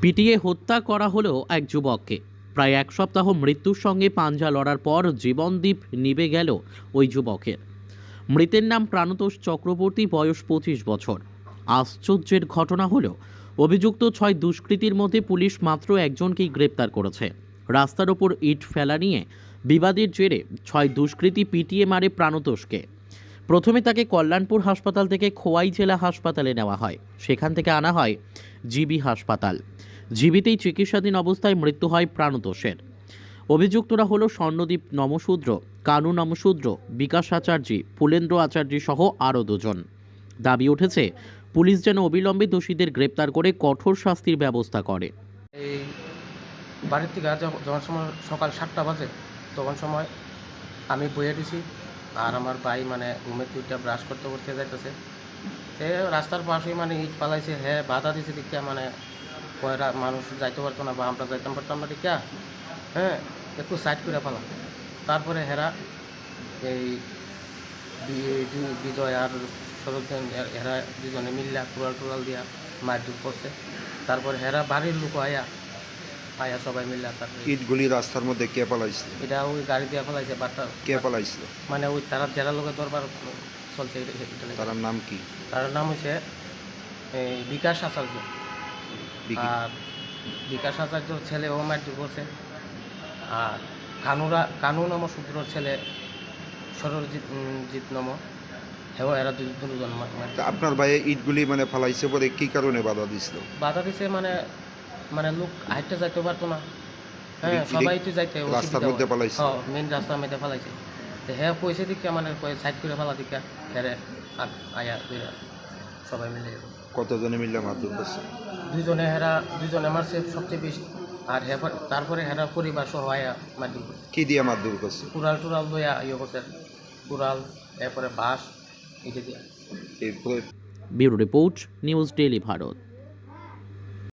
পিটিয়ে হত্যা করা হলো এক যুবককে। প্রায় এক সপ্তাহ মৃত্যুর সঙ্গে পাঞ্জা লড়ার পর জীবনদীপ নিভে গেল ওই যুবকের। মৃতের নাম প্রাণতোষ চক্রবর্তী, বয়স 25 বছর। আশ্চর্যের ঘটনা হলো, অভিযুক্ত 6 দুষ্কৃতীর মধ্যে পুলিশ মাত্র একজনকেই গ্রেপ্তার করেছে। রাস্তার ওপর ইট ফেলা নিয়ে বিবাদের জেরে 6 দুষ্কৃতী পিটিয়ে মারে প্রাণতোষকে। প্রথমে তাকে কল্যাণপুর হাসপাতাল থেকে খোয়াই জেলা হাসপাতালে নেওয়া হয়, সেখান থেকে আনা হয় জিবি হাসপাতাল। জিবিতেই চিকিৎসাধীন অবস্থায় মৃত্যু হয় প্রাণতোষের। অভিযুক্তরা হলো স্বর্ণদীপ নমশূদ্র, কানু নমশূদ্র, বিকাশ আচার্য, ফুলেন্দ্র আচার্য সহ আরও 2 জন। দাবি উঠেছে, পুলিশ যেন অবিলম্বে দোষীদের গ্রেপ্তার করে কঠোর শাস্তির ব্যবস্থা করে। এই বাড়ির থেকে যখন সময় সকাল 7টা বাজে, তখন সময় আমি বইয়ে দিছি, আর আমার ভাই মানে ঘুমের দুইটা ব্রাশ করতে করতে যাইতেছে। সে রাস্তার পাশে মানে ইট পালাইছে, হ্যাঁ বাধা দিছে দেখিয়া, মানে কয়রা মানুষ যাইতে পারতো না বা আমরা যাইতাম পারতাম না দেখিয়া, হ্যাঁ একটু সাইড করে ফেলা। তারপরে হেরা এই বিজয় আর সরোজন, হেরা দুজনে মিল্লা কুড়াল টুড়াল দিয়া মারধর করছে। তারপরে হেরা বাড়ির লোক আয়া সবাই মিল্লা, তারপরে ইটগুলি রাস্তার মধ্যে কে পালাইছিল? এটা ওই গাড়ি দিয়ে ফেলাইছে। বাট্টা কে পালাইছিল? মানে ওই তারা যারা লোকের দরবার চলছে, তার নাম কি? তার নাম হচ্ছে এই বিকাশ আচার্য। আর বিকাশ আচার্যর ছেলে ও মারধর করছে। আর কানু নমশূদ্রর ছেলে সরজিৎ নম, হেও এরা দুজন আপনার ভাইয়ে ইটগুলি মানে ফালাইছে পরে কি কারণে বাধা দিছিল? বাধা দিছে, মানে লোক হাইটে যাইতে পারতো না, হ্যাঁ সবাই তো যাইতে রাস্তার মধ্যে পালাইছে, মেন রাস্তার মধ্যে ফেলাইছে। হ্যাঁ পয়সা দিকে মানে সাইড করে ফেলা দিকে হেরে আয়া সবাই মিলে। কতজনে মিলে মারধর করছে? দুজনে মারছে সবচেয়ে বেশি। আর তারপরে হেরা পরিবার সহ আয়া মারধর করছে। কি দিয়ে মারধর করছে? কুড়াল টুড়াল লইয়া ইয়ে করছে, কুড়াল, এরপরে বাঁশ, এটা দিয়া। এরপরে bureau report, news daily Bharat.